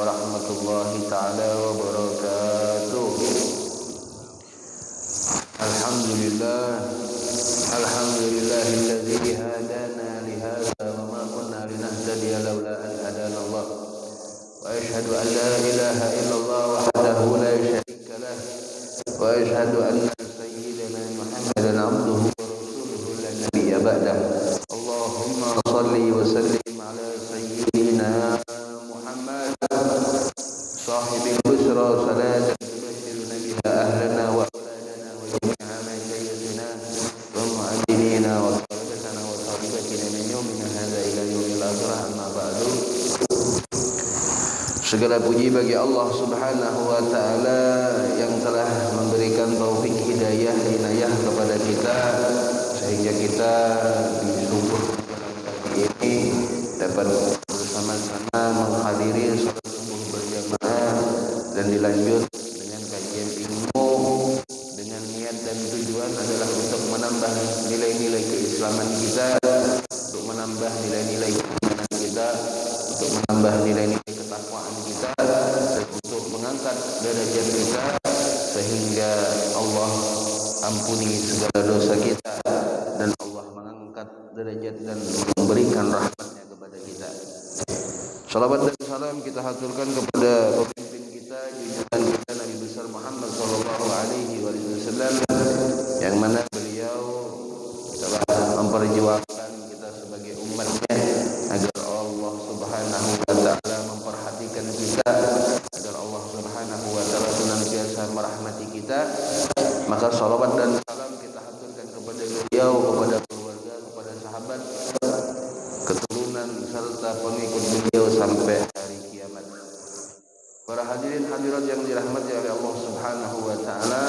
warahmatullahi taala wabarakatuh. Alhamdulillahilladzi hadana li hadza wa ma kunna linahtadiya laula an hadana Allah. Wa asyhadu an la ilaha illallah wahdahu la syarika lah. Wa asyhadu anna sayyidana Muhammadan abduhu wa rasuluhu la nabiyya ba'dah. Allahumma shalli wa sallim ala sayyidina Muhammad sahibil busra salatan tubashshiruna biha ahlana wa auladana wa jami'a masyayikhina wa mu'adhdhinina wa thalatana wa thabibatina min yawmina hadza ila yaumil akhirah, amma ba'du. Segala puji bagi Allah Subhanahu wa taala yang telah memberikan taufik hidayah inayah kepada kita sehingga kita di subuh pagi ini dapat bersama-sama menghadiri salat subuh berjamaah dan dilanjut dengan kajian ilmu dengan niat dan tujuan adalah untuk menambah nilai-nilai keislaman kita, untuk menambah nilai-nilai keimanan kita, untuk menambah nilai-nilai ketakwaan kita, dan untuk mengangkat derajat kita sehingga Allah ampuni segala dosa kita dan Allah mengangkat derajat dan memberikan rahmatnya kepada kita. Salawat dan salam kita haturkan kepada pemimpin kita, junjungan kita Nabi besar Muhammad sallallahu alaihi wasallam, yang mana beliau telah memperjuangkan kita sebagai umatnya agar Allah Subhanahu wa taala memperhatikan kita, agar Allah Subhanahu wa taala senantiasa merahmati kita. Maka salawat dan salam kita haturkan kepada beliau, kepada keluarga, kepada sahabat, keturunan serta pengikut beliau sampai hari kiamat. Para hadirin hadirat yang dirahmati oleh Allah Subhanahu wa taala,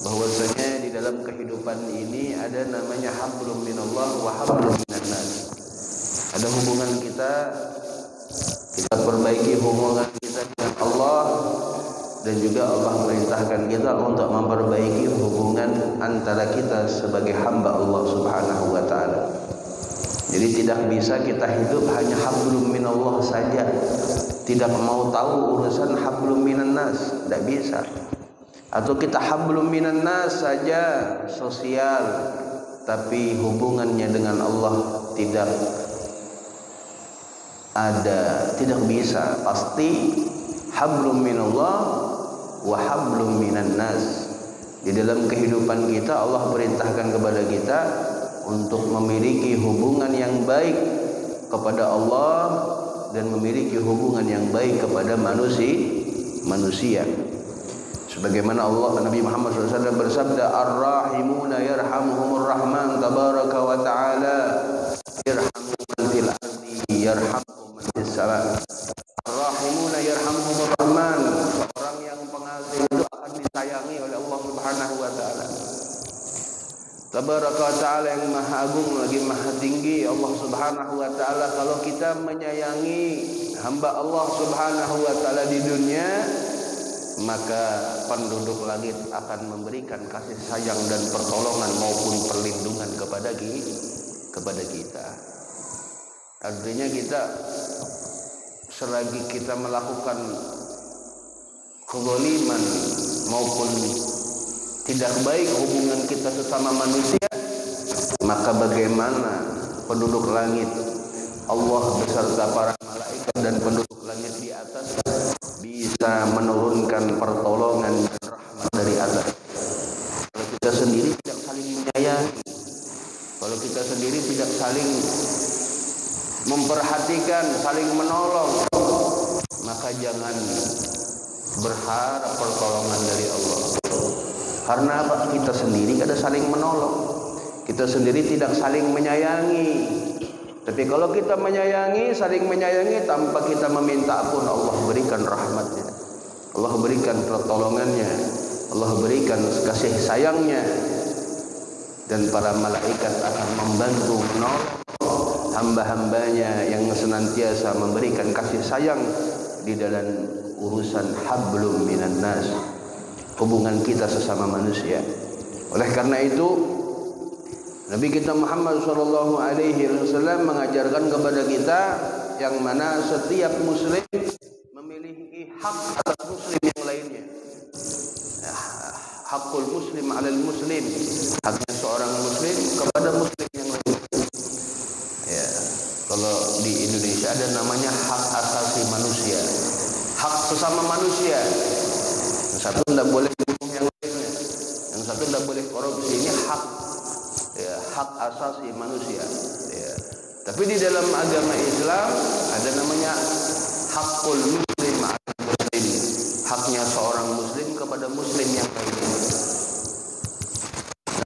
bahwasanya di dalam kehidupan ini ada namanya hablum minallah wa hablum minan nas. Ada hubungan kita perbaiki hubungan kita dengan Allah, dan juga Allah merintahkan kita untuk memperbaiki hubungan antara kita sebagai hamba Allah Subhanahu wa taala. Jadi tidak bisa kita hidup hanya hablum minallah saja, tidak mau tahu urusan hablum minan nas, tidak bisa. Atau kita hablum minan nas saja sosial, tapi hubungannya dengan Allah tidak ada, tidak bisa. Pasti hablum minallah wa hablum minan nas. Di dalam kehidupan kita Allah perintahkan kepada kita untuk memiliki hubungan yang baik kepada Allah dan memiliki hubungan yang baik kepada manusia. Sebagaimana Allah, Nabi Muhammad SAW bersabda, ar-rahimuna yarhamuhumur rahman tabaraka wa ta'ala, yarhamu man fil ardi yarhamu man fis sama. Ar-rahimuna yarhamuhumur rahman, orang yang pengasih itu akan disayangi oleh Allah Subhanahu wa taala. Tabaraka wa ta'ala, yang maha agung lagi maha tinggi Allah Subhanahu wa ta'ala. Kalau kita menyayangi hamba Allah Subhanahu wa ta'ala di dunia, maka penduduk langit akan memberikan kasih sayang dan pertolongan maupun perlindungan kepada kita. Artinya kita selagi kita melakukan kezaliman maupun tidak baik hubungan kita sesama manusia, maka bagaimana penduduk langit, Allah beserta para malaikat dan penduduk langit di atas bisa menurunkan pertolongan dan rahmat dari atas? Kalau kita sendiri tidak saling menyayangi, kalau kita sendiri tidak saling memperhatikan, saling menolong, maka jangan berharap pertolongan dari Allah. Karena apa? Kita sendiri tidak saling menolong, kita sendiri tidak saling menyayangi. Tapi kalau kita menyayangi, saling menyayangi tanpa kita meminta pun, Allah berikan rahmatnya, Allah berikan pertolongannya, Allah berikan kasih sayangnya, dan para malaikat akan membantu menolong hamba-hambanya yang senantiasa memberikan kasih sayang di dalam urusan hablum minan nas, hubungan kita sesama manusia. Oleh karena itu Nabi kita Muhammad sallallahu alaihi wasallam mengajarkan kepada kita yang mana setiap muslim memiliki hak atas muslim yang lainnya. Ya, hakul muslim 'alal muslim, haknya seorang muslim kepada muslim yang lainnya. Ya, kalau di Indonesia ada namanya hak asasi manusia, hak sesama manusia. Yang satu tidak boleh bunuh yang lainnya, yang satu tidak boleh korupsi. Ini hak, ya, hak asasi manusia. Ya. Tapi di dalam agama Islam ada namanya hakul muslim 'alal muslim, haknya seorang muslim kepada muslim yang lainnya.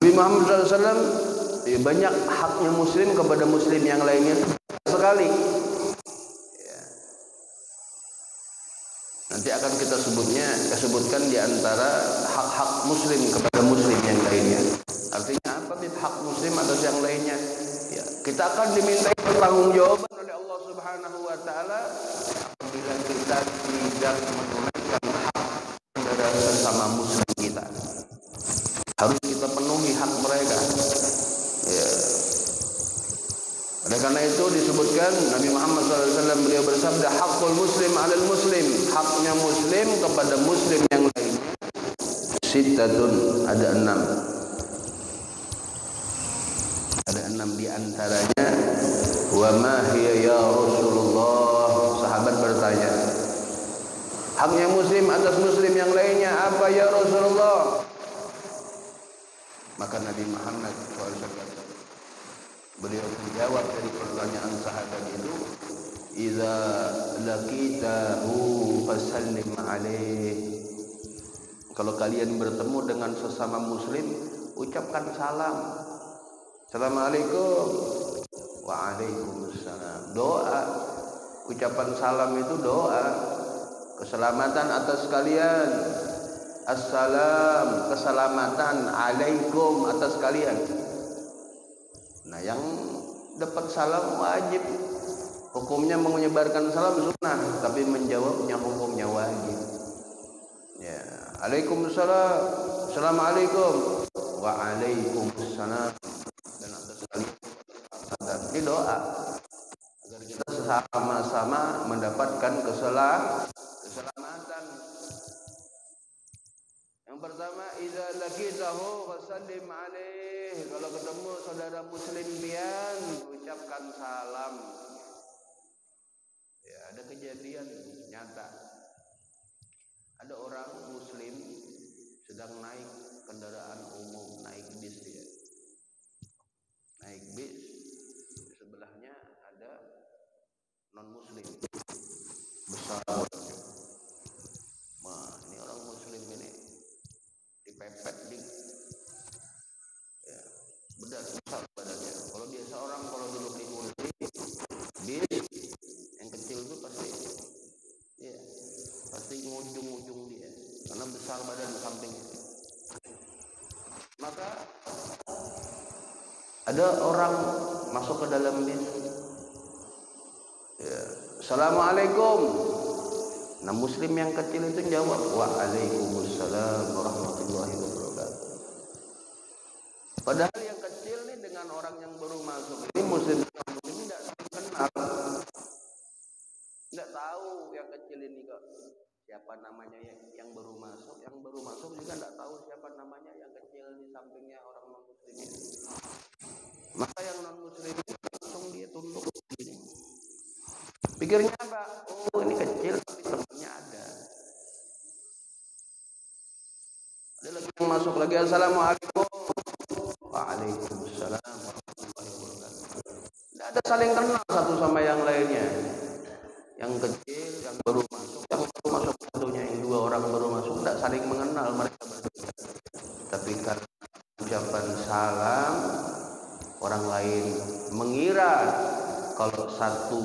Nabi Muhammad SAW banyak haknya muslim kepada muslim yang lainnya sekali. Ya. Nanti akan kita sebutkan di antara hak-hak muslim kepada muslim yang lainnya. Artinya apa? Hak muslim atas yang lainnya. Ya, kita akan dimintai pertanggungjawaban oleh Allah Subhanahu wa taala apabila kita tidak menunaikan hak saudara sesama muslim kita. Harus kita penuhi hak mereka. Ya. Oleh karena itu disebutkan Nabi Muhammad SAW beliau bersabda, hakul muslim 'alal muslim, haknya muslim kepada muslim yang lainnya sittatun, ada 6 di antaranya. Wa ma hiya ya Rasulullah? Sahabat bertanya, haknya muslim atas muslim yang lainnya apa ya Rasulullah? Maka Nabi Muhammad SAW beliau menjawab dari pertanyaan sahabat itu, idza laqitahu fasallim alaih. Kalau kalian bertemu dengan sesama muslim, ucapkan salam. Assalamualaikum. Waalaikumsalam. Doa. Ucapan salam itu doa. Keselamatan atas kalian. Assalam, keselamatan alaikum atas kalian. Nah, yang dapat salam wajib. Hukumnya menyebarkan salam sunnah, tapi menjawabnya hukumnya wajib. Ya, Waalaikumsalam. Assalamualaikum. Waalaikumsalam. Dan atas kalian. Ini doa agar kita sama-sama mendapatkan keselamatan. Yang pertama, idza laqitahu fasallim alaih. Kalau ketemu saudara muslim pian, ucapkan salam. Ya, ada kejadian nyata. Ada orang muslim sedang naik kendaraan umum, naik bis dia. Naik bis, di sebelahnya ada non muslim. Besar. Wah, ini orang muslim ini dipepet dik. Ya, besar badannya. Kalau biasa orang kalau duduk di kursi bis yang kecil itu pasti ngujung dia karena besar badan sampingnya. Maka ada orang masuk ke dalam bis. Ya, Assalamualaikum. Nah, muslim yang kecil itu jawab, Waalaikumsalam warahmatullahi wabarakatuh. Padahal yang kecil nih dengan orang yang baru masuk ini muslim ini tidak kenal, tidak tahu yang kecil ini kok siapa namanya yang baru masuk juga tidak tahu siapa namanya yang kecil di sampingnya orang non muslim ini. Maka yang non muslim itu langsung dia tunduk begini. Pikirnya apa? Oh, ini kecil tapi temannya ada. Ada lagi yang masuk lagi, Assalamualaikum. Waalaikumsalam warahmatullahi wabarakatuh. Tidak ada saling kenal satu sama yang lainnya. Yang kecil, yang baru masuk satunya, yang dua orang baru masuk, tidak saling mengenal mereka berdua. Tapi karena ucapan salam, orang lain mengira kalau satu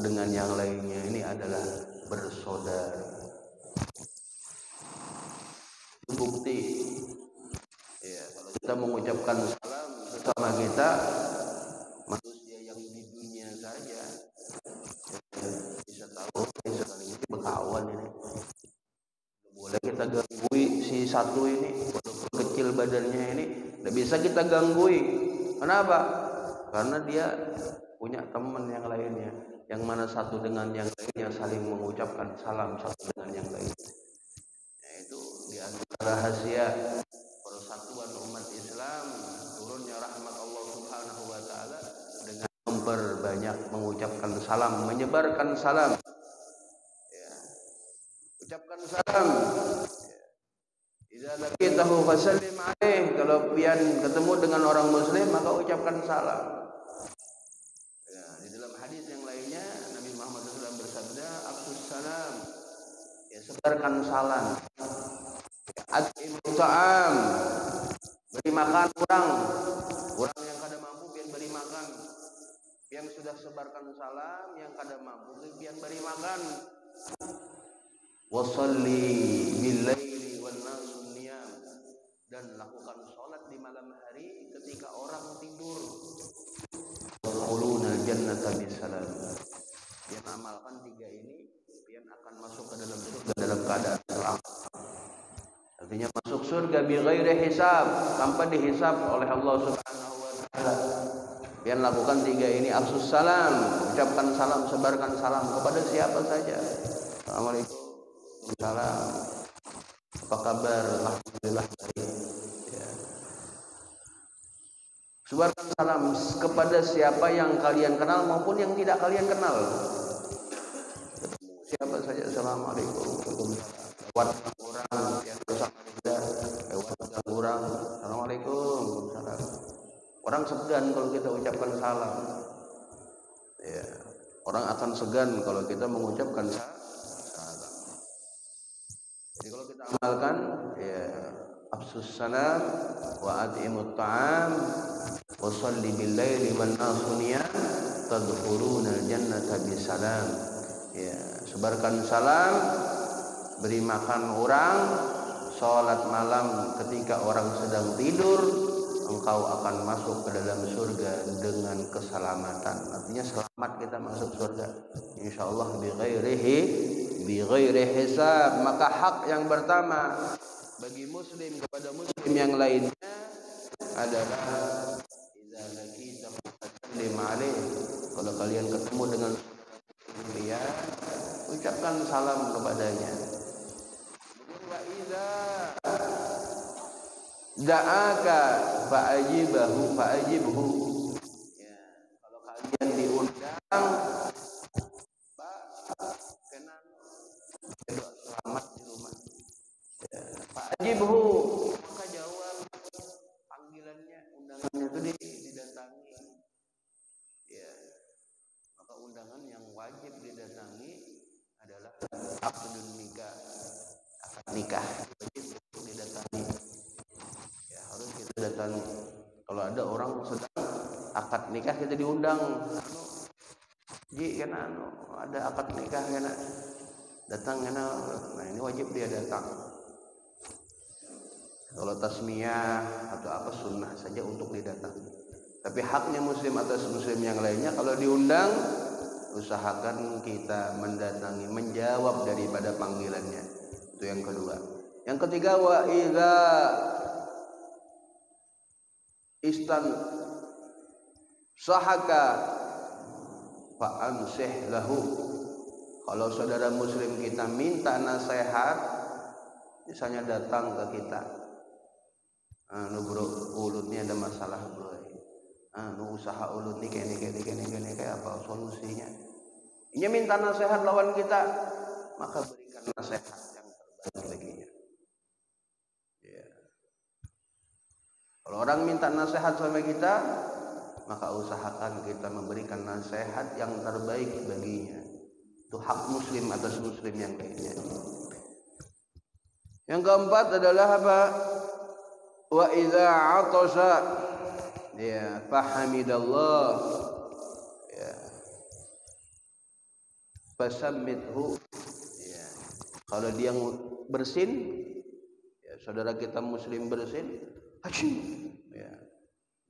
dengan yang lainnya ini adalah bersaudara. Itu bukti. Ya, kalau kita mengucapkan salam sesama kita, manusia yang di dunia saja bisa tahu ini berkawan ini. Boleh kita gangguin si satu ini, walaupun kecil badannya ini, tidak bisa kita gangguin. Kenapa? Karena dia punya teman yang lainnya. yang mana satu dengan yang lainnya saling mengucapkan salam satu dengan yang lainnya. Yaitu di antara rahasia persatuan umat Islam, turunnya rahmat Allah Subhanahu wa taala dengan memperbanyak mengucapkan salam, menyebarkan salam. Ya. Ucapkan salam. Idza laqitahu fasallim alaih. Kalau pian ketemu dengan orang muslim maka ucapkan salam. Ya, di dalam hadis yang lainnya Nabi Muhammad SAW bersabda, "Afsus salam." Ya, sebarkan salam. At'im ta'am. Beri makan orang yang kada mampu pian beri makan. Yang sudah sebarkan salam, yang kada mampu pian beri makan. Wasalli bil-laili wan nasu niyam. Dan lakukan sholat di malam hari ketika orang tidur. Tadkhuluna jannata bisalam. Pian amalkan 3 ini, pian akan masuk ke dalam surga dalam keadaan selamat. Artinya masuk surga bi ghairi hisab, tanpa dihisab oleh Allah Subhanahu wa taala. Pian lakukan 3 ini, afsus salam, ucapkan salam, sebarkan salam kepada siapa saja. Assalamualaikum. Salam. Apa kabar? Alhamdulillah baik. Ya. Sebarkan salam kepada siapa yang kalian kenal maupun yang tidak kalian kenal. Siapa saja. Assalamualaikum. Lewat orang yang bersama kita, lewat orang. Assalamualaikum. Salam. Orang segan kalau kita ucapkan salam. Ya. Orang akan segan kalau kita mengucapkan salam. Jadi kalau kita amalkan, ya, afsus salam wa at'imut ta'am wa shalli bil-laili wan nasu niyam tadkhuluna jannata bisalam. Ya, sebarkan salam, beri makan orang, salat malam ketika orang sedang tidur, engkau akan masuk ke dalam surga dengan keselamatan. Artinya selamat kita masuk surga insyaallah bi ghairi hisab. Maka hak yang pertama bagi muslim kepada muslim yang lainnya adalah idza laqita fasallim alaih. Kalau kalian ketemu dengan dia, ucapkan salam kepadanya. Wa idza da'aka fa'ajibhu. Ya, kalau kalian diundang, Pak, kenan doa selamat di rumah. Ya, fa'ajibhu, maka jawab panggilannya, undangannya itu didatangi. Ya, maka undangan yang wajib didatangi adalah akdun nikah, akad nikah wajib didatangi. Harus kita datangi. Kalau ada orang sedang akad nikah kita diundang, ji kena ada akad nikah kena datang kena. Nah ini wajib dia datang. Kalau tasmiyah atau apa sunnah saja untuk didatangi. Tapi haknya muslim atas muslim yang lainnya kalau diundang usahakan kita mendatangi, menjawab daripada panggilannya. Itu yang kedua. Yang ketiga, wa idza istan sahaka fa ansih lahu. Kalau saudara muslim kita minta nasihat, misalnya datang ke kita, bro, ulut ini ada masalah bro, usaha ulut ini kayak apa solusinya? Ini minta nasihat lawan kita, maka berikan nasihat yang terbaik baginya. Ya. Kalau orang minta nasihat sama kita, maka usahakan kita memberikan nasihat yang terbaik baginya. Itu hak muslim atas muslim yang lainnya. Yang keempat adalah apa? Wa idza 'atasa, ya, fahamidallah, ya, fasammithu, ya. Kalau dia bersin, ya, saudara kita muslim bersin, hacim, ya,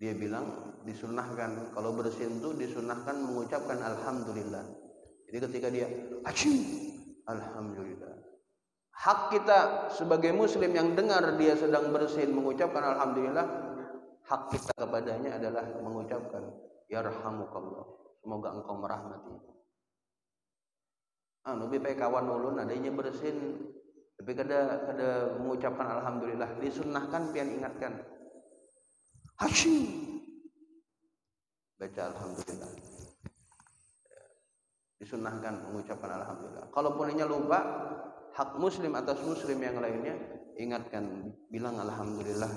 dia bilang disunahkan kalau bersin itu disunahkan mengucapkan alhamdulillah. Jadi ketika dia hacim, alhamdulillah. Hak kita sebagai muslim yang dengar dia sedang bersin mengucapkan alhamdulillah, hak kita kepadanya adalah mengucapkan yarhamukallah, semoga engkau merahmati. anu bae kawan ulun adanya bersin tapi kada mengucapkan alhamdulillah, disunnahkan pian ingatkan hasyim baca alhamdulillah, disunnahkan mengucapkan alhamdulillah. Kalaupun inya lupa, hak muslim atas muslim yang lainnya ingatkan, bilang alhamdulillah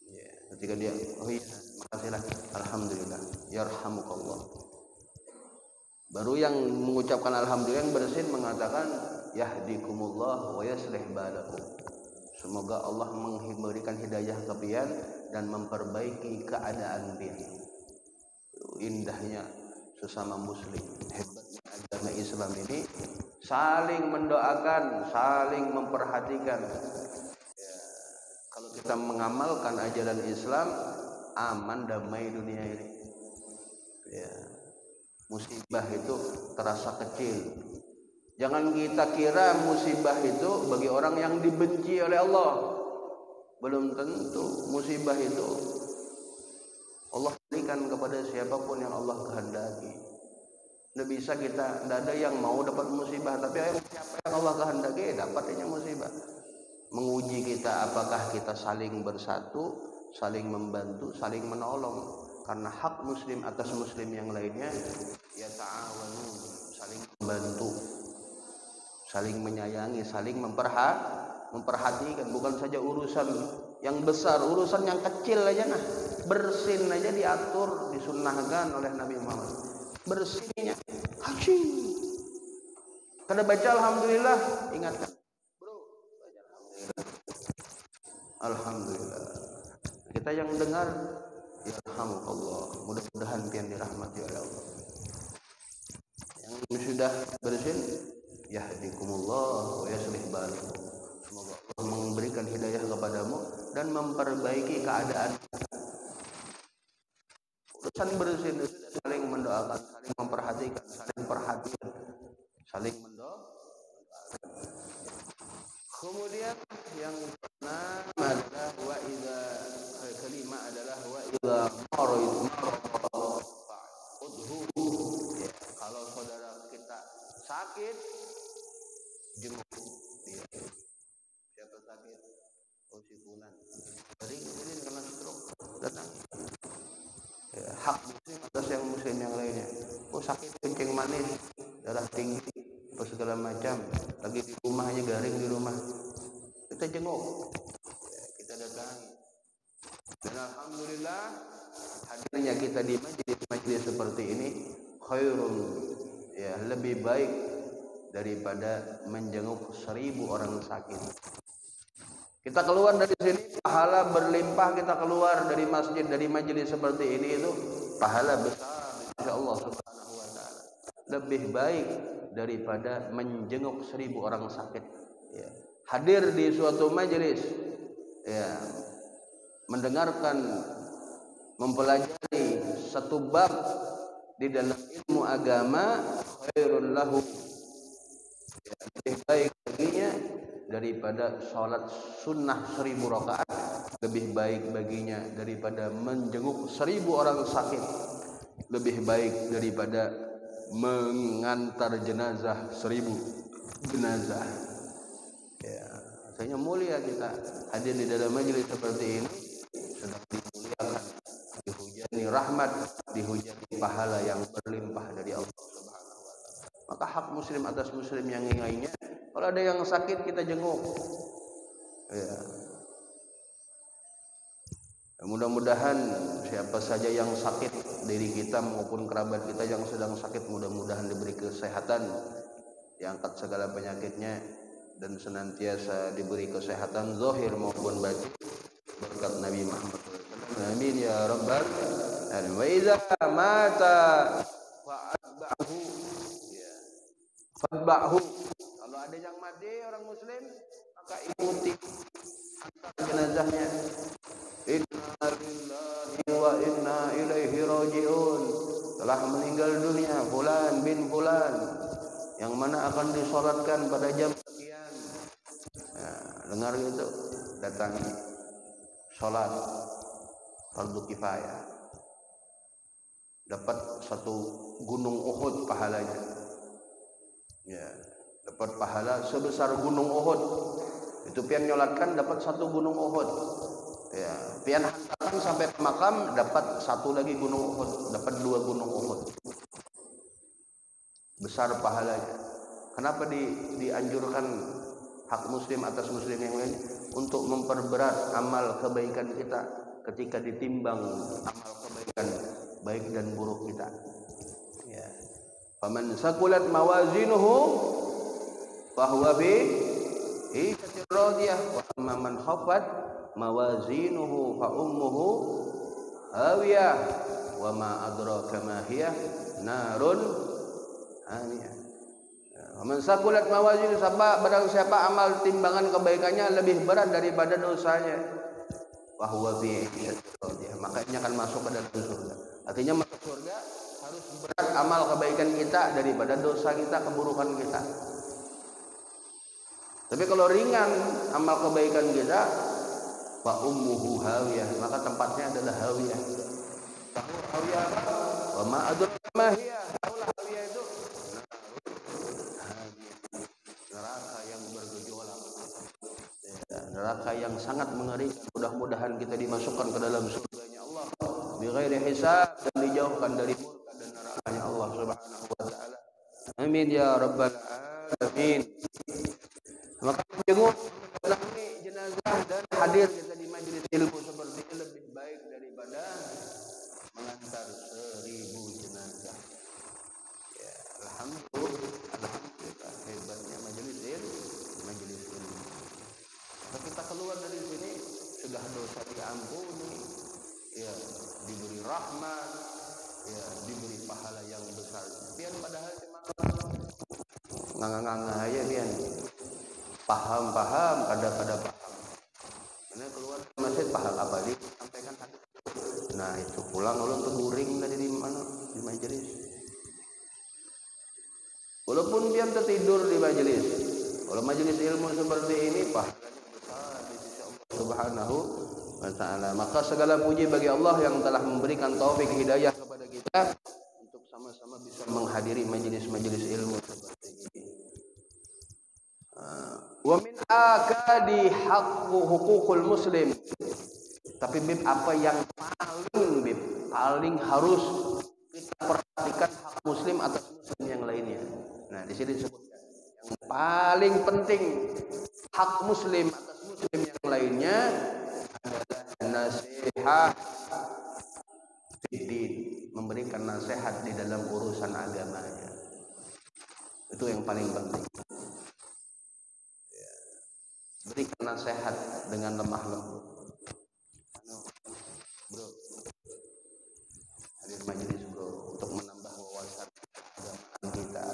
ya, ketika dia oh iya makasihlah alhamdulillah yarhamukallah. Baru yang mengucapkan alhamdulillah yang bersin mengatakan yahdikumullah wa yaslih balakum, semoga Allah memberikan hidayah ke pian dan memperbaiki keadaan pian. Indahnya sesama muslim, hebatnya agama Islam ini saling mendoakan, saling memperhatikan ya, kalau kita mengamalkan ajaran Islam aman damai dunia ini ya. Musibah itu terasa kecil. Jangan kita kira musibah itu bagi orang yang dibenci oleh Allah. Belum tentu. Musibah itu Allah berikan kepada siapapun yang Allah kehendaki. Tidak bisa kita, tidak ada yang mau dapat musibah, tapi siapa yang Allah kehendaki dapatnya musibah. Menguji kita apakah kita saling bersatu, saling membantu, saling menolong. Karena hak muslim atas muslim yang lainnya ya ta'awanu, saling membantu, saling menyayangi, saling memperhatikan. Bukan saja urusan yang besar, urusan yang kecil aja nah, bersin aja diatur, disunnahkan oleh Nabi Muhammad. Bersinnya hasyim. Kada baca alhamdulillah, ingatkan bro, baca alhamdulillah. Alhamdulillah. Kita yang dengar yarhamukallah, mudah-mudahan pian dirahmati oleh Allah. Yang sudah bersin yahdikumullah wa yaslih balakum, semoga Allah memberikan hidayah kepadamu dan memperbaiki keadaan. Urusan bersin saling mendoakan, saling memperhatikan, saling perhatian, saling mendoakan. Kemudian yang keenam adalah wa idza, kelima adalah wa idza udhu ya, kalau saudara kita sakit jenguk dia. Siapa sakit? Oh si fulan. Ini karena stroke datang. Ya, hak muslim atas yang muslim yang lainnya. Oh sakit kencing manis, darah tinggi, apa segala macam, lagi di rumah aja garing di rumah, kita jenguk ya, kita datangi. Dan alhamdulillah hadirnya kita di majelis seperti ini khairun ya, lebih baik daripada menjenguk 1000 orang sakit. Kita keluar dari sini pahala berlimpah, kita keluar dari masjid, dari majelis seperti ini itu pahala besar insyaallah subhanahu wa ta'ala, lebih baik daripada menjenguk 1000 orang sakit ya. Hadir di suatu majelis ya, mendengarkan, mempelajari satu bab di dalam ilmu agama khairun lahu ya, lebih baik baginya daripada sholat sunnah 1000 rakaat, lebih baik baginya daripada menjenguk 1000 orang sakit, lebih baik daripada mengantar jenazah 1000 jenazah ya. Artinya mulia kita hadir di dalam majelis seperti ini, sedang dimuliakan, dihujani rahmat, dihujani pahala yang berlimpah dari Allah Subhanahu wa ta'ala. Maka hak muslim atas muslim yang lainnya, kalau ada yang sakit kita jenguk ya. Mudah-mudahan siapa saja yang sakit, diri kita maupun kerabat kita yang sedang sakit, mudah-mudahan diberi kesehatan, diangkat segala penyakitnya dan senantiasa diberi kesehatan zahir maupun batin berkat Nabi Muhammad SAW. Amin ya rabbal alamin. Wa idza mata fa'atba'hu ya, fatba'hu, kalau ada yang mati orang muslim maka ikuti antar jenazahnya. Inna lillahi wa inna ilaihi raji'un, telah meninggal dunia fulan bin fulan, yang mana akan disolatkan pada jam sekian. Nah, dengar gitu, datangi, solat fardu kifayah, dapat 1 gunung Uhud pahalanya. Ya, dapat pahala sebesar gunung Uhud. Itu pian nyolatkan dapat 1 gunung Uhud. Ya, pian hantarkan sampai ke makam dapat 1 lagi gunung Uhud, dapat 2 gunung Uhud. Besar pahalanya. Kenapa dianjurkan hak muslim atas muslim yang lain? Untuk memperberat amal kebaikan kita ketika ditimbang amal kebaikan baik dan buruk kita. Ya. Faman saqulat mawazinuhu fahuwa bi isyatir radiyah wa amma man khaffat mawazinuhu fa ummuhu hawiyah wa ma adraka ma hiya narun hamiyah. Man saqulat mawazinu, barang siapa amal timbangan kebaikannya lebih berat daripada dosanya, bahwa fi isyatir, makanya akan masuk ke dalam surga. Artinya masuk surga harus berat amal kebaikan kita daripada dosa kita, keburukan kita. Tapi kalau ringan amal kebaikan kita, fa ummuhu hawiyah, maka tempatnya adalah hawiyah. Tahu hawiyah apa? Wa ma adraka ma hiya. Tahulah hawiyah itu neraka yang bergejolak, ya, neraka yang sangat mengerikan. Mudah-mudahan kita dimasukkan ke dalam surganya Allah bi ghairi hisab dan dijauhkan dari murka dan nerakanya Allah Subhanahu wa taala. Amin ya rabbal alamin. Maka menjenguk, mendatangi jenazah dan hadir kita di majelis ilmu seperti ini lebih baik daripada mengantar 1000 jenazah. Ya, alhamdulillah hebatnya majelis ilmu. Kalau kita keluar dari sini sudah dosa diampuni, ya, diberi rahmat, ya, diberi pahala yang besar. Pian padahal cuma nganga-nganga aja pian. Paham pada paham. Karena keluar dari masjid paham apa disampaikan hadis. Nah, itu pulang ulun tuh guring dari di mana? Di majelis. Walaupun dia tertidur di majelis, kalau majelis ilmu seperti ini pahalanya besar di sisi Allah Subhanahu wa taala. Maka segala puji bagi Allah yang telah memberikan taufik hidayah kepada kita untuk sama-sama bisa menghadiri majelis-majelis ilmu seperti ini. Wa min akadi huququl muslim. Tapi bib apa yang paling harus kita perhatikan hak muslim atas muslim yang lainnya. Nah, di sini disebutkan yang paling penting hak muslim atas muslim yang lainnya adalah nasihat fiddin, memberikan nasihat di dalam urusan agamanya. Itu yang paling penting. Ya. Berikan nasihat dengan lemah lembut. Bro, hadir majelis bro, untuk menambah wawasan keagamaan kita,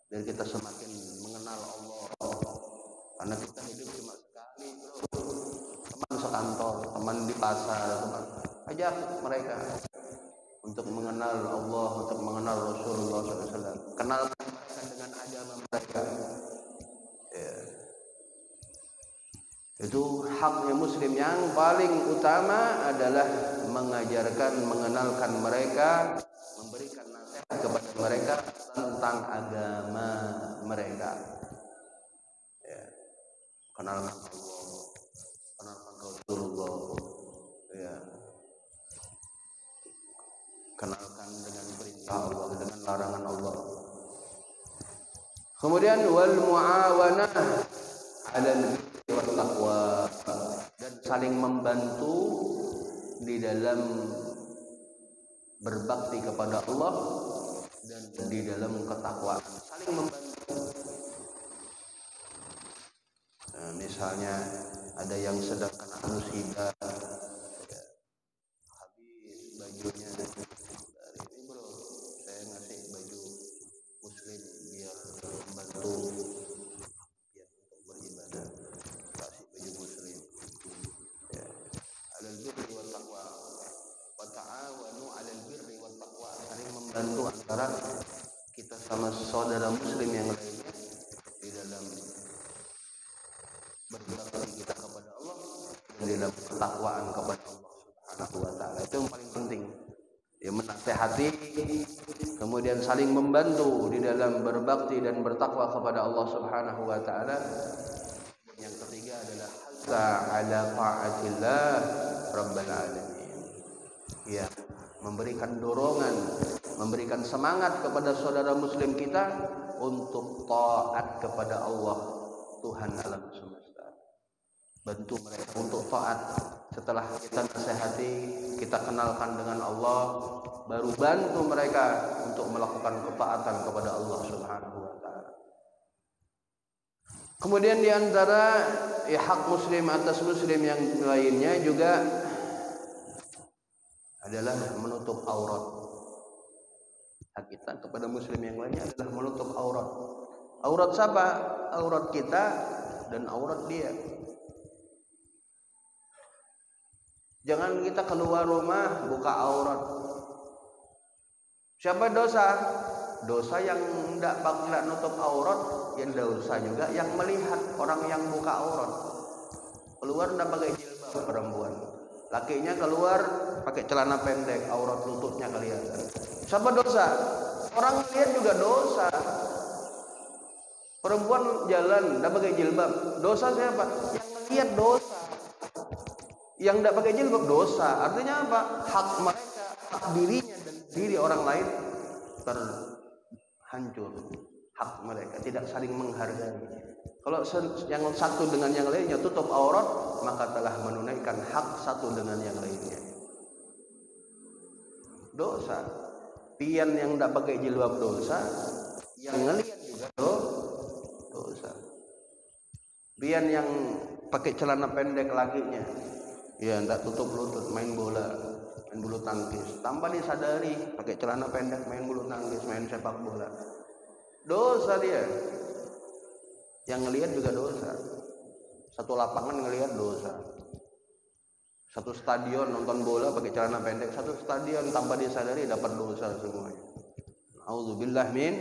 biar kita semakin mengenal Allah. Karena kita hidup cuma sekali bro. Teman sekantor, teman di pasar, teman, ajak mereka untuk mengenal Allah, untuk mengenal Rasulullah SAW. Kenalkan mereka dengan agama mereka. Ya. Itu haknya muslim yang paling utama adalah mengajarkan, mengenalkan mereka, memberikan nasihat kepada mereka tentang agama mereka. Ya. Kenalkan Allah, kenalkan Rasulullah, ya. Kenalkan dengan perintah Allah, dengan larangan Allah. Kemudian wal muawanah 'alal birri wat taqwa, dan saling membantu di dalam berbakti kepada Allah dan di dalam ketakwaan. Saling membantu. Nah, misalnya ada yang sedang kena musibah, ya, habis bajunya dari ini bro, saya ngasih baju muslim biar membantu biar untuk beribadah, kasih baju muslim. Ya. Alal birri wat taqwa, wa ta'awanu 'alal birri wat taqwa, saling membantu antara kita sama saudara muslim yang lainnya di dalam berbakti kita kepada Allah dan di dalam ketakwaan kepada Allah Subhanahu wa taala. Itu yang paling penting. ya menasehati, kemudian saling membantu di dalam berbakti dan bertakwa kepada Allah Subhanahu wa taala. Yang ketiga adalah hasa ala taatillah rabbil alamin. Ya, memberikan dorongan, memberikan semangat kepada saudara muslim kita untuk taat kepada Allah Tuhan alam semesta. Bantu mereka untuk taat. Setelah kita nasihati, kita kenalkan dengan Allah, baru bantu mereka untuk melakukan ketaatan kepada Allah Subhanahu wa taala. Kemudian di antara hak muslim atas muslim yang lainnya juga adalah menutup aurat. Hak kita kepada muslim yang lainnya adalah menutup aurat. Aurat siapa? Aurat kita dan aurat dia. Jangan kita keluar rumah buka aurat. Siapa dosa? Dosa yang tidak nutup aurat, yang dosa juga yang melihat orang yang buka aurat. Keluar tidak pakai jilbab perempuan. Lakinya keluar pakai celana pendek, aurat lututnya kelihatan. Siapa dosa? Orang lihat juga dosa. Perempuan jalan tidak pakai jilbab, dosa siapa? Yang melihat dosa. Yang tidak pakai jilbab dosa. Artinya apa? Hak mereka, hak dirinya dan diri orang lain terhancur. Hak mereka tidak saling menghargai. Kalau yang satu dengan yang lainnya tutup aurat, maka telah menunaikan hak satu dengan yang lainnya. Dosa. Pian yang tidak pakai jilbab dosa, yang ngelihat juga dosa. Pian yang pakai celana pendek lakinya, ya tidak tutup lutut, main bola, main bulu tangkis, tanpa disadari pakai celana pendek main bulu tangkis, main sepak bola, dosa dia. Yang ngelihat juga dosa. Satu lapangan ngelihat dosa. Satu stadion nonton bola pakai celana pendek, satu stadion tanpa disadari dapat dosa semuanya. Auzubillah min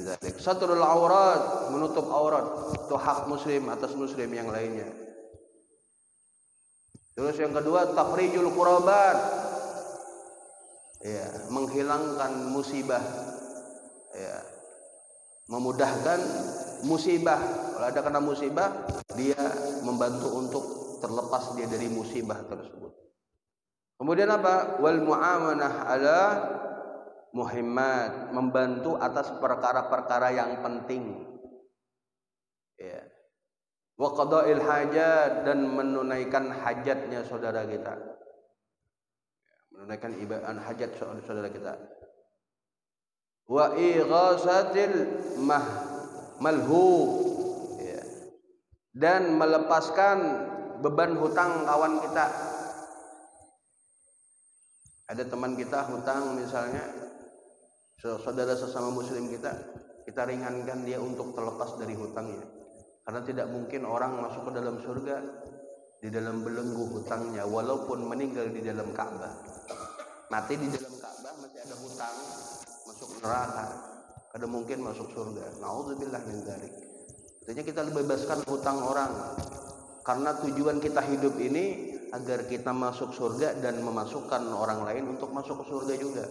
zalik. Satrul aurat, menutup aurat, itu hak muslim atas muslim yang lainnya. Terus yang kedua, tafrijul qurabat. Ya, menghilangkan musibah. Ya. Memudahkan musibah. Kalau ada kena musibah, dia membantu untuk terlepas dia dari musibah tersebut. Kemudian apa? Wal muamanah ala muhimmat, membantu atas perkara-perkara yang penting. Ya. Wa qada'il hajat, dan menunaikan hajatnya saudara kita. Menunaikan ibadah hajat saudara kita. Wa ighasatil malhu, ya. Dan melepaskan beban hutang kawan kita. Ada teman kita hutang misalnya, saudara sesama muslim kita ringankan dia untuk terlepas dari hutangnya. Karena tidak mungkin orang masuk ke dalam surga di dalam belenggu hutangnya, walaupun meninggal di dalam Ka'bah. Mati di dalam Ka'bah masih ada hutang, masuk neraka. Kada mungkin masuk surga. Nauzubillah min dzalik. Artinya kita bebaskan hutang orang. Karena tujuan kita hidup ini agar kita masuk surga dan memasukkan orang lain untuk masuk ke surga juga.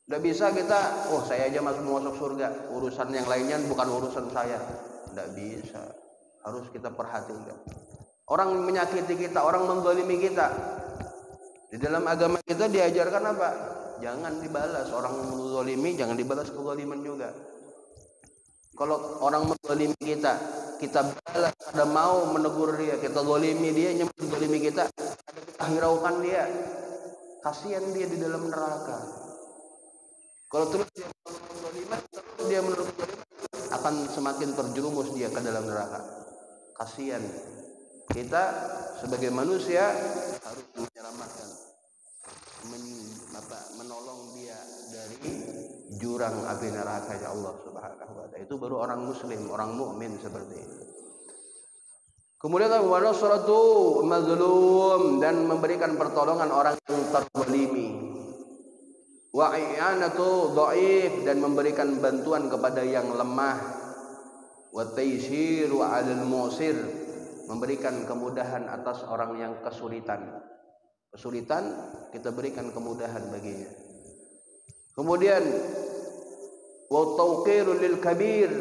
Tidak bisa kita, saya aja mau masuk surga, urusan yang lainnya bukan urusan saya. Tidak bisa. Harus kita perhatikan. Orang menyakiti kita, orang menzalimi kita. Di dalam agama kita diajarkan apa? Jangan dibalas. Orang menzalimi jangan dibalas kezaliman juga. Kalau orang menzalimi kita balas, ada mau menegur dia, kita zalimi dia, menzalimi kita, ada kita hiraukan dia. Kasihan dia di dalam neraka. Kalau terus dia menzaliman, terus dia menegur kezaliman, akan semakin terjerumus dia ke dalam neraka. Kasihan. Kita sebagai manusia harus menyelamatkan, menolong dia dari jurang api neraka ya Allah Subhanahu wa taala. Itu baru orang muslim, orang mukmin seperti itu. Kemudian wa nasratu mazlum, dan memberikan pertolongan orang yang terzalimi. Wa i'anatu dhaif, dan memberikan bantuan kepada yang lemah. Wa taysyiru 'alal mu'sir, memberikan kemudahan atas orang yang kesulitan. kesulitan kita berikan kemudahan baginya. Kemudian wa tauqirul lil kabir,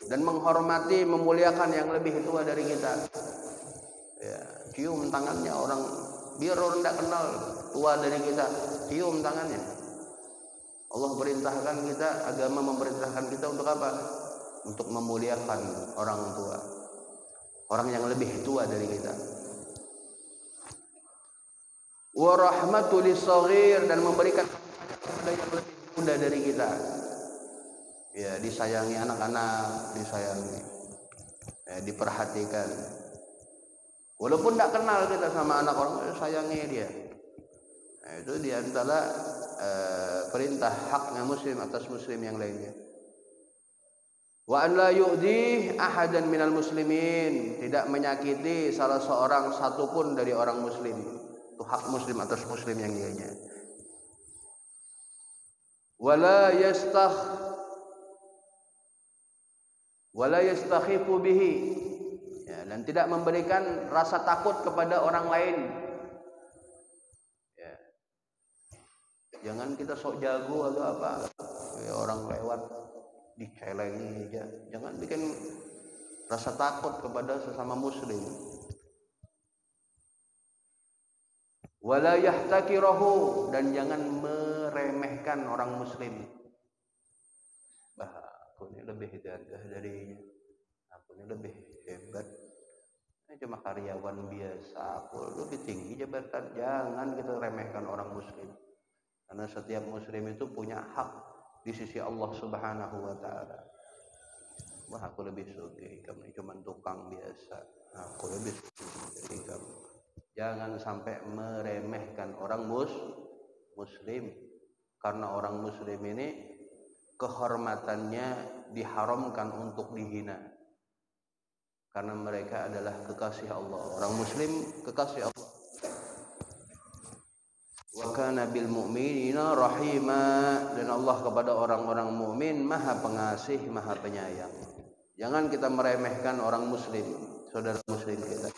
dan menghormati memuliakan yang lebih tua dari kita. Ya, cium tangannya orang, biar orang tidak kenal tua dari kita, cium tangannya. Allah perintahkan kita, agama memerintahkan kita untuk apa? Untuk memuliakan orang tua, orang yang lebih tua dari kita. Wa rahmatul lissaghir, dan memberikan kepada yang lebih muda dari kita. Ya, disayangi anak-anak, disayangi, ya, diperhatikan. Walaupun tidak kenal kita sama anak orang, sayangi dia. Nah, itu diantara perintah haknya muslim atas muslim yang lainnya. Wa an la yu'dhi ahadan minal muslimin, tidak menyakiti salah seorang satupun dari orang muslim. Itu hak muslim atas muslim yang lainnya. Wala yastakhifu bihi, ya, dan tidak memberikan rasa takut kepada orang lain. Ya. Jangan kita sok jago atau apa, ya, orang lewat dicelengi aja. Jangan bikin rasa takut kepada sesama muslim. Wala yahtakirahu, dan jangan meremehkan orang muslim. Bah, aku ini lebih gagah darinya, aku ini lebih hebat, ini cuma karyawan biasa, aku lebih tinggi jabatan. Jangan kita remehkan orang muslim, karena setiap muslim itu punya hak di sisi Allah Subhanahu wa Ta'ala. Wah, aku lebih sugih, kamu cuma tukang biasa, aku lebih sugih dari kamu. Jangan sampai meremehkan orang muslim, karena orang muslim ini kehormatannya diharamkan untuk dihina, karena mereka adalah kekasih Allah. Orang muslim kekasih Allah. Wa kana bil mu'minina rahima, dan Allah kepada orang-orang mukmin maha pengasih, maha penyayang. Jangan kita meremehkan orang muslim, saudara muslim kita.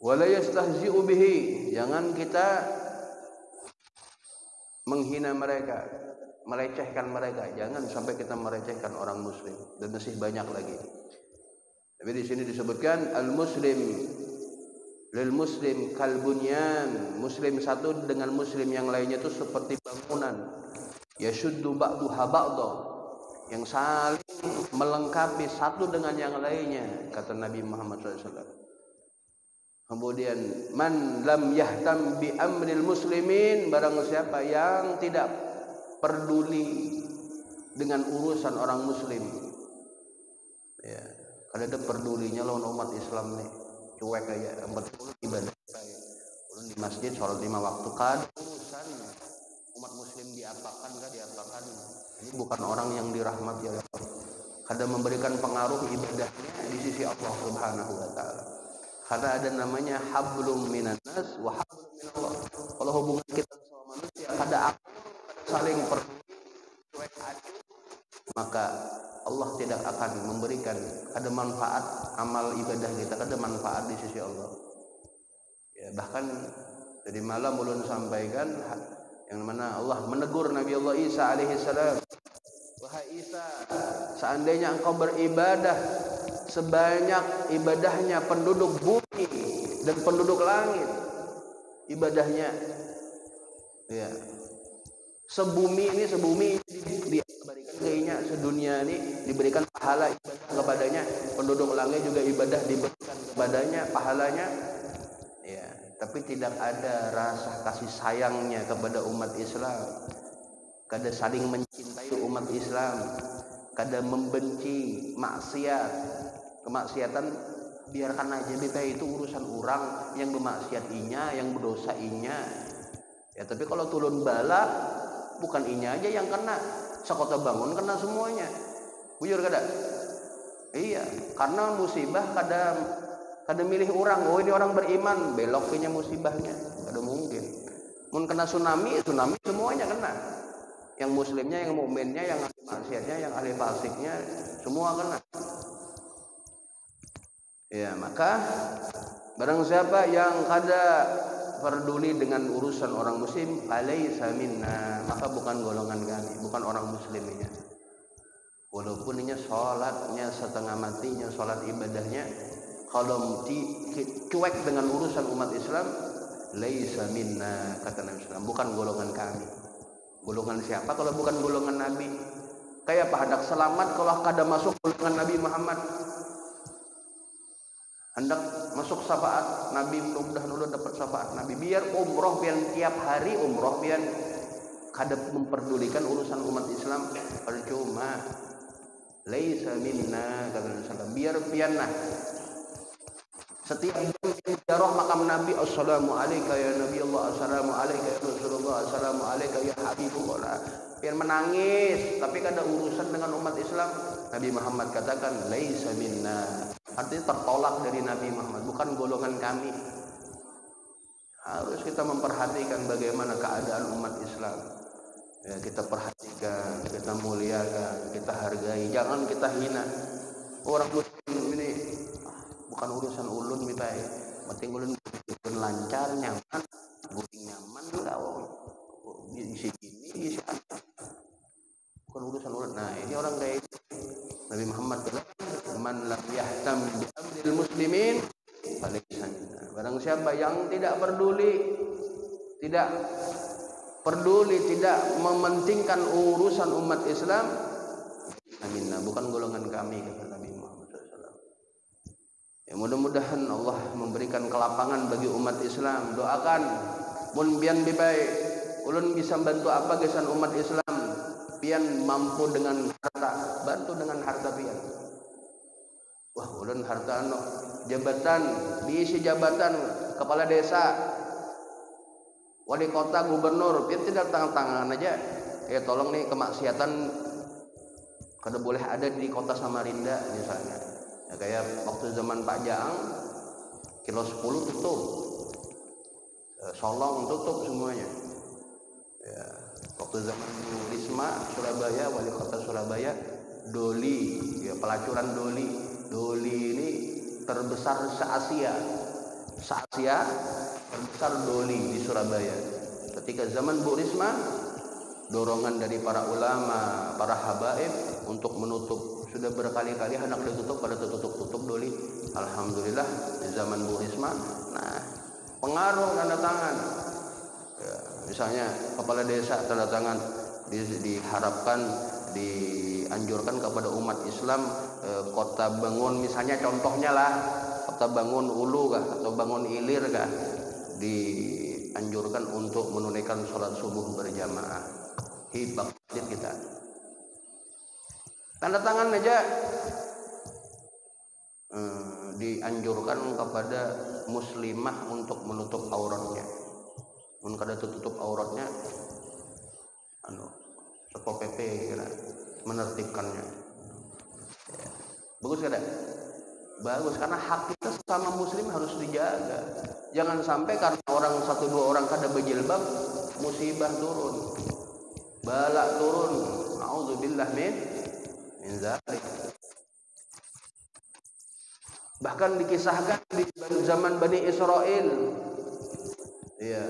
Wala yastahzi'u bihi, jangan kita menghina mereka, melecehkan mereka. Jangan sampai kita melecehkan orang muslim, dan masih banyak lagi. Tapi di sini disebutkan al-muslim lil muslim kal bunyan, muslim satu dengan muslim yang lainnya itu seperti bangunan. Yashuddu ba'duha ba'dha, yang saling melengkapi satu dengan yang lainnya, kata Nabi Muhammad SAW. Kemudian man lam yahtam bi amril muslimin, barang siapa yang tidak peduli dengan urusan orang muslim, ya, kada ada pedulinya lawan umat Islam nih, cuek aja, 40 ibadah ulun di masjid sholat 5 waktu, kada urusan umat muslim diapakan enggak diapakan. Ini bukan orang yang dirahmati oleh Allah, kada memberikan pengaruh ibadahnya di sisi Allah Subhanahu wa Ta'ala. Karena ada namanya hablum minan nas wa hablum minallah. Kalau hubungan kita sama manusia kada akur, kada saling peduli, cuek acuh, maka Allah tidak akan memberikan kada manfaat amal ibadah kita, kada manfaat di sisi Allah. Ya, bahkan tadi malam ulun sampaikan yang mana Allah menegur Nabi Allah Isa alaihi salam. Wahai Isa, seandainya engkau beribadah sebanyak ibadahnya penduduk bumi dan penduduk langit, ibadahnya, ya, sebumi ini diberikan kayaknya sedunia ini diberikan pahala ibadah kepadanya, penduduk langit juga ibadah diberikan kepadanya pahalanya, ya, tapi tidak ada rasa kasih sayangnya kepada umat Islam, kada saling mencintai umat Islam, kada membenci maksiat. Kemaksiatan biarkan aja, beta itu urusan orang yang bermaksiat inya, yang berdosa inya, ya, tapi kalau turun bala bukan inya aja yang kena, sekota bangun kena semuanya, bujur kada? Iya, karena musibah kada milih orang. Oh, ini orang beriman, belok punya musibahnya, kada mungkin. Mun kena tsunami semuanya kena. Yang muslimnya, yang mukminnya, yang ahli maksiatnya, yang ahli fasiknya, semua kena. Ya, maka barang siapa yang kada peduli dengan urusan orang muslim, alaisa minna, maka bukan golongan kami, bukan orang muslimnya. Walaupun ini sholatnya setengah matinya, sholat ibadahnya, kalau cuek dengan urusan umat Islam, laisa minna, kata Nabi SAW, bukan golongan kami. Golongan siapa kalau bukan golongan Nabi? Kayak apa hendak selamat kalau kada masuk golongan Nabi Muhammad? Hendak masuk syafaat Nabi, mudah-mudahan dapat syafaat Nabi. Biar umroh pian tiap hari umroh pian kada memperdulikan urusan umat Islam, percuma. Laisa minna, kata Nabi SAW. Biar pian nah setiap ziarah makam Nabi, assalamu alayka ya Nabi Allah, assalamu alayka ya Rasulullah, assalamu alayka ya Habibullah. Biar menangis, tapi kada urusan dengan umat Islam. Nabi Muhammad katakan laisa minna, artinya tertolak dari Nabi Muhammad, bukan golongan kami. Harus kita memperhatikan bagaimana keadaan umat Islam. Ya, kita perhatikan, kita muliakan, kita hargai, jangan kita hina. Orang muslim ini bukan urusan ulun kita, penting ulun lancar, nyaman, guring nyaman enggak di sini, di sana. Bukan urusan ulun. Nah, ini orang kayak Nabi Muhammad bilang, "Man lam yahtam bi amril muslimin falaysa minna." Barang siapa yang tidak peduli, tidak mementingkan urusan umat Islam, aminna, bukan golongan kami, kata Nabi Muhammad SAW. Ya, mudah-mudahan Allah memberikan kelapangan bagi umat Islam. Doakan mun bian baik ulun bisa bantu apa gesan umat Islam, pian mampu dengan harta, bantu dengan harta pian. Wah, ulun harta jabatan, diisi jabatan kepala desa, wali kota, gubernur, pian tidak tangan-tangan aja. Ya tolong nih, kemaksiatan kada boleh ada di kota Samarinda misalnya. Ya, kayak waktu zaman Pak Jaang, kilo 10 tutup, Solong tutup semuanya. Ya, waktu zaman Bu Risma Surabaya, wali kota Surabaya, Doli, ya pelacuran Doli ini terbesar se-Asia terbesar Doli di Surabaya. Ketika zaman Bu Risma, dorongan dari para ulama, para habaib untuk menutup, sudah berkali-kali hendak ditutup, pada tutup Doli. Alhamdulillah di zaman Bu Risma, nah pengaruh tanda tangan. Ya, misalnya kepala desa tanda tangan, diharapkan dianjurkan kepada umat Islam, kota bangun misalnya, contohnya lah kota bangun Ulu kah atau bangun Ilir kah, dianjurkan untuk menunaikan sholat subuh berjamaah. Hibah kita tanda tangan aja, dianjurkan kepada muslimah untuk menutup auratnya. Mun kada tutup auratnya, Satpol PP kira menertibkannya. Ya. Bagus kada? Bagus, karena hak kita sama muslim harus dijaga. Jangan sampai karena orang satu dua orang kada berjilbab, musibah turun, bala turun. Auzubillah min zalik. Bahkan dikisahkan di zaman Bani Israel, ya,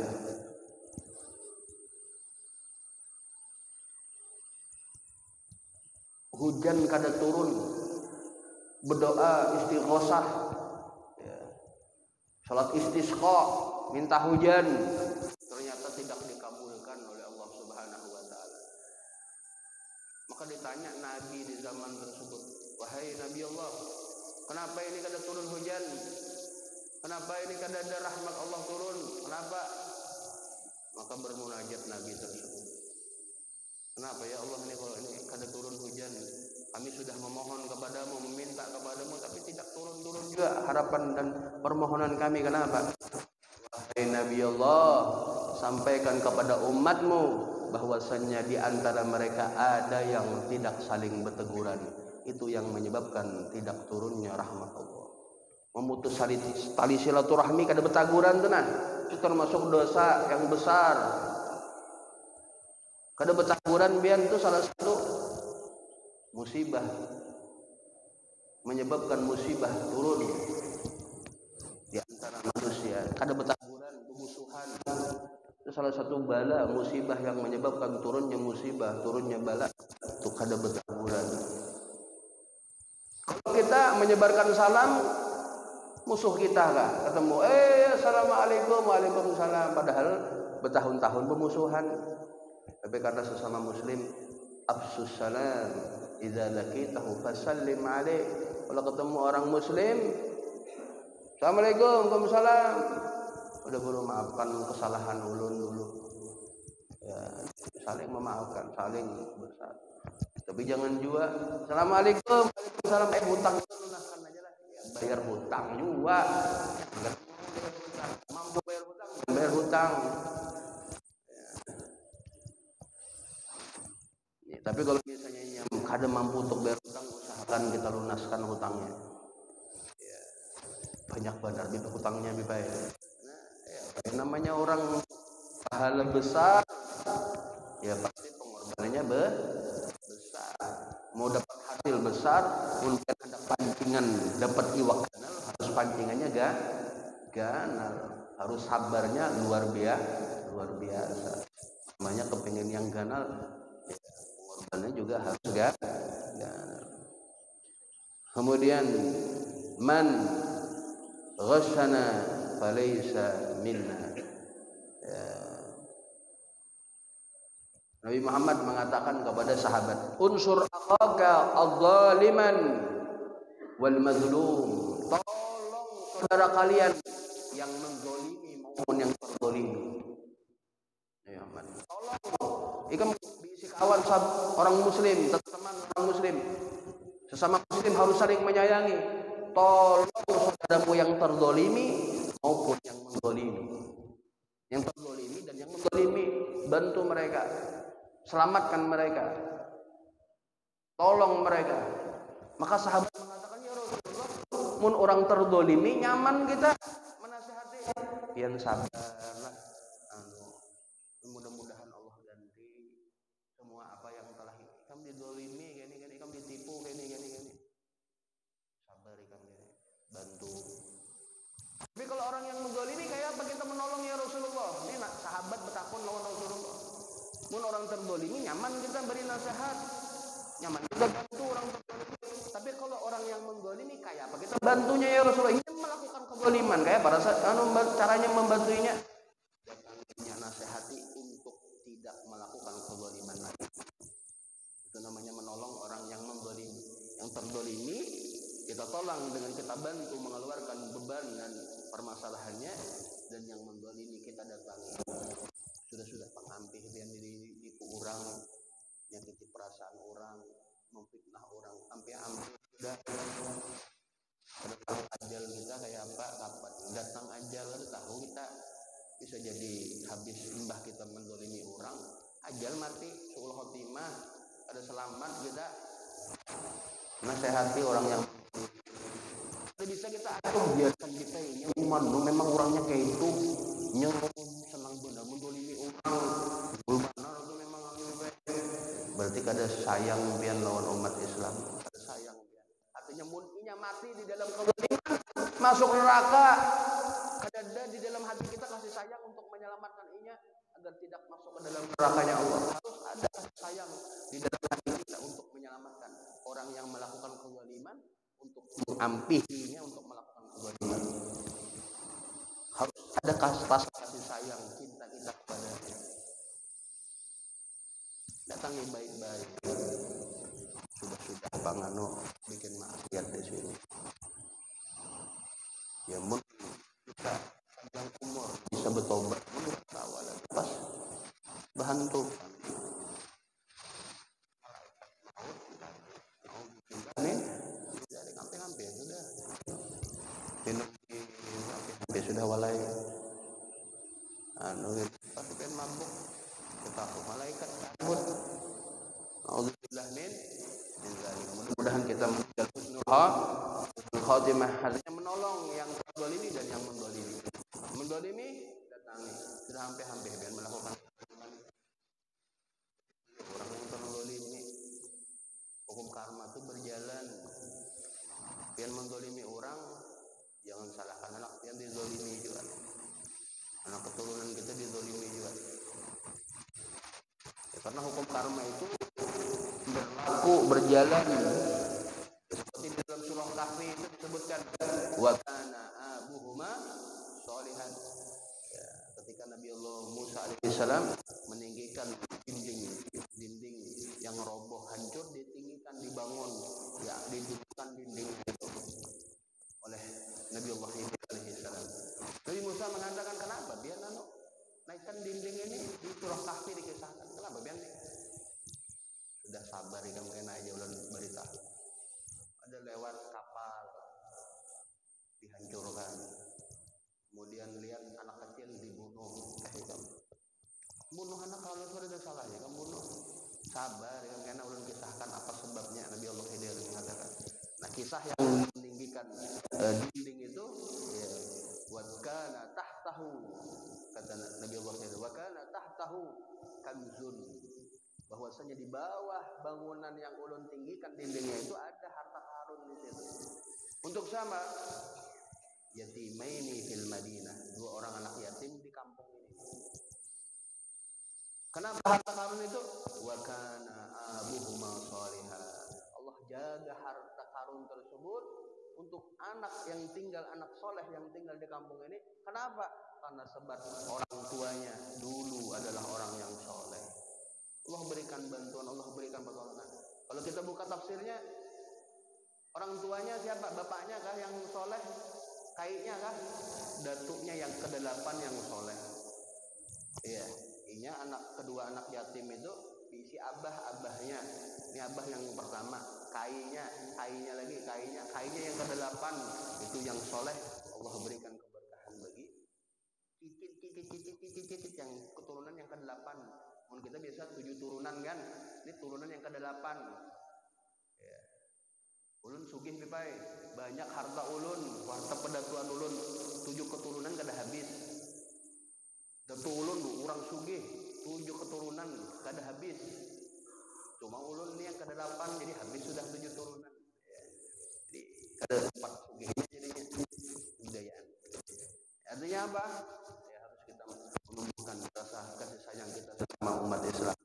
hujan kada turun, berdoa istighosah, ya, salat istisqa, minta hujan, ternyata tidak dikabulkan oleh Allah Subhanahu wa taala. Maka ditanya Nabi di zaman tersebut, wahai Nabi Allah, kenapa ini kada turun hujan? Kenapa ini kada ada rahmat Allah turun? Kenapa? Maka bermunajat Nabi tersebut, kenapa ya Allah ini kalau ini kada turun hujan? Kami sudah memohon kepadamu, meminta kepadamu, tapi tidak turun-turun juga harapan dan permohonan kami. Kenapa? Wahai Nabi Allah, sampaikan kepada umatmu bahwasannya di antara mereka ada yang tidak saling berteguran. Itu yang menyebabkan tidak turunnya rahmat Allah. Memutus tali silaturahmi kada bertaguran tenan, itu termasuk dosa yang besar. Kada betaburan bian itu salah satu musibah, menyebabkan musibah turun di antara manusia. Kada betaburan, bermusuhan, itu salah satu bala musibah yang menyebabkan turunnya musibah, turunnya bala. Itu kada betaburan. Kalau kita menyebarkan salam, musuh kita kah ketemu, assalamualaikum, waalaikumsalam, padahal bertahun-tahun bermusuhan. Tapi karena sesama muslim, afsus salam, idza laqitahu fasallim alaih. Kalau ketemu orang muslim, assalamualaikum, waalaikumsalam, udah baru maafkan kesalahan ulun dulu. Ya, saling memaafkan, saling bersatu. Tapi jangan juga assalamualaikum, waalaikumsalam, hutang itu lunaskan aja lah. Ya, bayar hutang juga. Mampu bayar hutang, bayar hutang. Ya, tapi kalau misalnya yang kada mampu untuk bayar hutang, usahakan kita lunaskan hutangnya. Ya, banyak benar itu hutangnya Bipa. Ya, namanya orang pahala besar, ya pasti pengorbanannya besar. Mau dapat hasil besar, mungkin ada pancingan dapat iwak ganal, harus pancingannya ganal, harus sabarnya luar biasa. Namanya kepingin yang ganal, ya, pengorbanannya juga harus ganal. Kemudian man ghasyana falaysa minna. Ya. Nabi Muhammad mengatakan kepada sahabat, unsur akhaka adh-dhaliman wal mazlum. Tolong saudara kalian yang mendzalimi maupun yang terzalimi. Ya, man. Tolong. Ikam bisi kawan orang muslim, teman orang muslim. Sesama muslim harus saling menyayangi. Tolong saudaramu yang terzalimi maupun yang mendzalimi. Yang terzalimi dan yang mendzalimi, bantu mereka. Selamatkan mereka, tolong mereka. Maka sahabat mengatakan, ya Rasulullah, mun orang terzalimi nyaman kita menasihati. Yang sabarlah, mudah-mudahan Allah ganti semua apa yang telah kamu dizalimi, gini, kamu ditipu, gini. Sabar kamu, bantu. Tapi kalau orang yang menzalimi, kayak apa kita menolong ya Rasulullah? Ini sahabat bertakun lawan Rasulullah. Mun orang terzalimi nyaman kita beri nasihat, nyaman kita bantu orang terzalimi. Tapi kalau orang yang menzalimi, kayak apa kita bantunya ya Rasulullah? Ini melakukan kezaliman, kayak pada caranya membantunya. Datanginya nasihati untuk tidak melakukan kezaliman lagi. Itu namanya menolong orang yang menzalimi. Yang terzalimi kita tolong dengan kita bantu mengeluarkan beban dan permasalahannya, dan yang menzalimi kita datangi. Sudah pengampih yang ditipu orang, nyakiti perasaan orang, memfitnah orang, hampir sudah. Pada tahu ajal kita kayak apa, kapan datang ajal, ada tahu kita bisa jadi habis limbah kita menzalimi orang, ajal mati, suul khotimah, ada selamat kita nasihati orang yang bisa kita atur, biarkan kita ini iman, memang orangnya kayak itu, senang benar menzalimi orang, benar itu memang berarti kada sayang pian lawan umat Islam, kada sayang pian. Artinya muntinya mati di dalam kezaliman, masuk neraka. Kada ada di dalam hati kita kasih sayang untuk menyelamatkan inya agar tidak masuk ke dalam nerakanya Allah. Harus ada kasih sayang di dalam hati kita untuk menyelamatkan orang yang melakukan kezaliman, untuk mengampihinya, untuk melakukan kezaliman. Harus ada kasih sayang, cinta kita kepadanya. Datangi baik-baik. Sudah pangano bikin maksiat di sini. Ya mungkin kita panjang umur bisa bertobat, awal pas bantu. Amin. Dari hampir sudah. Minum sampai sudah walai. Pas pengen mabuk, ketahu malaikat cabut. Alhamdulillah min zalik. Mudah-mudahan kita menjadi husnul khatimah, artinya menolong yang terzalimi dan yang menzalimi. Menzalimi datangi, sudah hampir biar melakukan Pian menzalimi orang, jangan salahkan anak pian dizalimi juga. Anak keturunan kita dizalimi juga. Ya, karena hukum karma itu berlaku berjalan. Seperti di dalam surah Kahfi itu disebutkan wa kana abuhuma sholihan. Ya, ketika Nabi Allah Musa alaihissalam meninggikan dinding yang roboh hancur, ditinggikan, dibangun, ya didudukkan dindingnya itu oleh Nabi Allah alaihissalam. Nabi Musa mengatakan, kenapa biar naikkan dinding ini? Di surah Kahfi dikisahkan, kenapa biar sudah sabar ikan kena aja ulah berita. Ada lewat kapal dihancurkan, kemudian lihat anak kecil dibunuh. Bunuh anak kalau sudah salah ya kamu bunuh. Sabar ikan kena ulah kisahkan apa sebabnya. Nabi Allah Hidayah mengatakan. Nah, kisah yang meninggikan dinding itu ya, wa kana tahtahu, kata Nabi Allah Hidayah, wa kana tahtahu kanzun, bahwasanya di bawah bangunan yang ulun tinggikan dindingnya itu ada harta karun di situ. Untuk sama yatimaini fil Madinah, dua orang anak yatim di kampung ini. Kenapa harta karun itu? Wa kana abuhuma sholiha. Allah jaga harta karun tersebut untuk anak yang tinggal, anak soleh yang tinggal di kampung ini. Kenapa? Karena sebab orang tuanya dulu adalah orang yang soleh. Allah berikan bantuan, Allah berikan pertolongan. Kalau kita buka tafsirnya, orang tuanya siapa? Bapaknya kah yang soleh? Kaiknya kah? Datuknya yang ke-8 yang soleh. Iya, inya kedua anak yatim itu diisi abahnya. Ini abah yang pertama, kainya lagi, kainya yang ke-8 itu yang soleh. Allah berikan keberkahan bagi cicit yang keturunan yang ke-8. Kita biasa 7 turunan kan, ini turunan yang ke-8. Ya. Ulun sugih pipai, banyak harta ulun, harta pedatuan ulun, 7 keturunan kada habis. Datu ulun orang sugih, 7 keturunan kada habis. Cuma ulun ini yang ke-8 jadi habis sudah 7 turunan. Ya. Jadi kada sempat sugih jadinya budayaan. Artinya apa? Ya harus kita menumbuhkan rasa kasih sayang kita sama umat Islam,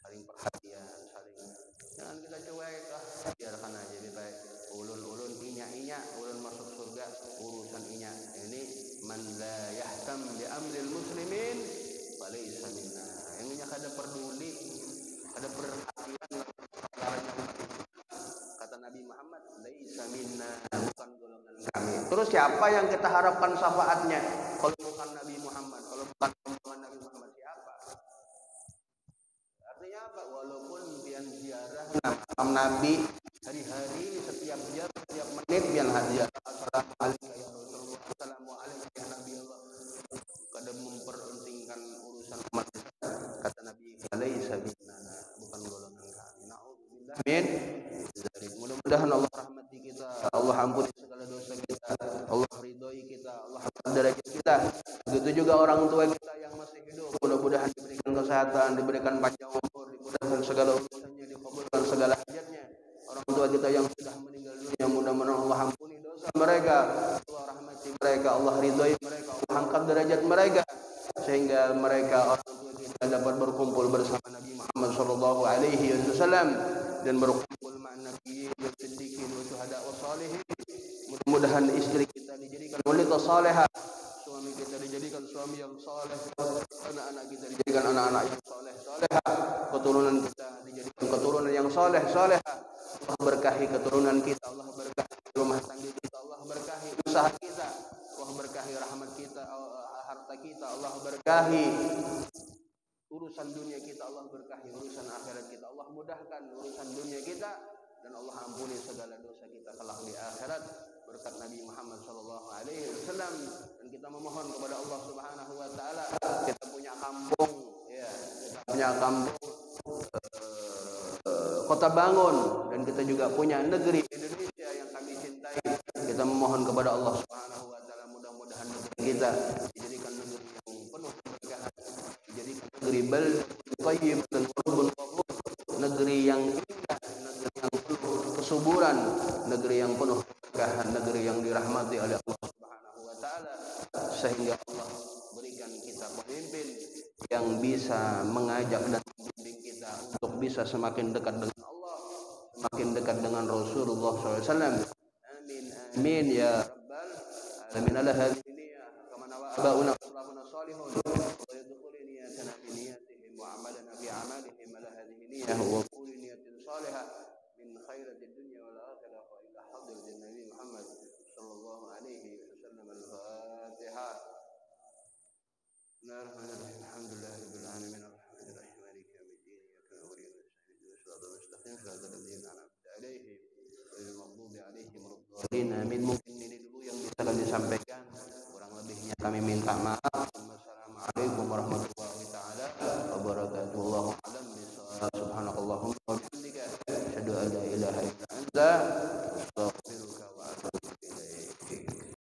saling perhatian, jangan kita cuek lah, biarkan aja baik. Ulun inya ulun masuk surga urusan inya. Ini man la yahtam bi amril muslimin falaysa minna. Yang inya kada peduli, kada perhatian perkaranya umat Islam. Kata Nabi Muhammad, laisa minna, bukan golongan kami. Terus siapa yang kita harapkan syafaatnya kalau bukan Nabi Muhammad, kalau bukan rombongan Nabi Muhammad, siapa? Artinya apa? Walaupun pian ziarah makam Nabi hari-hari, setiap jam, setiap menit pian hadiah. Assalamualaikum ya Rasulullah, assalamualaikum ya Nabi Allah. Kada memperpentingkan urusan umat Islam. Kata Nabi, laisa minna, bukan golongan kami. Na'udzubillah min dzalik. Mudah-mudahan Allah rahmati kita, Allah ampuni segala dosa kita, Allah ridhoi kita, Allah angkat derajat kita. Begitu juga orang tua kita yang masih hidup, mudah-mudahan diberikan kesehatan, diberikan panjang umur, dimudahkan segala urusannya, dikabulkan segala hajatnya. Orang tua kita yang sudah meninggal dunia, mudah-mudahan Allah ampuni dosa mereka, Allah rahmati mereka, Allah ridhoi mereka, Allah angkat derajat mereka, sehingga mereka orang tua kita dapat berkumpul bersama Nabi Muhammad sallallahu alaihi wasallam dan berkumpul ma'an nabiyyin wa siddiqin wa syuhada wa shalihin. Mudah-mudahan istri kita dijadikan wanita salehah, suami kita dijadikan suami yang saleh, anak-anak kita dijadikan anak-anak yang saleh-salehah, keturunan kita dijadikan keturunan yang saleh-salehah. Allah berkahi keturunan kita, Allah berkahi rumah tangga kita, Allah berkahi usaha kita, Allah berkahi rahmat kita, harta kita, Allah berkahi urusan dunia kita, Allah berkahi urusan akhirat kita, Allah mudahkan urusan dunia kita, dan Allah ampuni segala dosa kita kelak di akhirat berkat Nabi Muhammad sallallahu alaihi wasallam. Dan kita memohon kepada Allah Subhanahu wa taala, kita punya kampung ya, kita punya kampung Kota Bangun, dan kita juga punya negeri Indonesia yang kami cintai. Kita memohon kepada Allah Subhanahu wa taala, mudah-mudahan negeri kita dijadikan negeri yang penuh keberkahan, dijadikan negeri thayyib dan qulubun ghafur, negeri yang indah, negeri yang penuh kesuburan, negeri yang penuh negeri yang dirahmati oleh Allah Subhanahu wa taala, sehingga Allah berikan kita pemimpin yang bisa mengajak dan membimbing kita untuk bisa semakin dekat dengan Allah, semakin dekat dengan Rasulullah SAW. Amin amin ya rabbal alamin. Ala hadhihi niyyah kama nawa abauna salafuna salihun wa yadkhulu niyyatana bi niyyatihim wa amalana bi amalihim. Ala hadhihi niyyah wa kullu niyyatin salihah min khairatid dunya wal akhirah wa ila hadratin nabi Muhammad sallallahu alaihi wasallam. Al-Fatihah. Bismillahirrahmanirrahim. Alhamdulillahirabbil alamin arrahmanirrahim maliki yaumiddin iyyaka na'budu wa iyyaka nasta'in ihdinas siratal mustaqim siratal ladzina an'amta 'alaihim ghairil maghdubi alaihim waladdallin. Amin. Mungkin ini dulu yang bisa kami sampaikan, kurang lebihnya kami minta maaf. Wassalamualaikum warahmatullahi taala wabarakatuh. Wallahu a'lam bishawab. Subhanakallahumma wa bihamdika asyhadu an la ilaha illa anta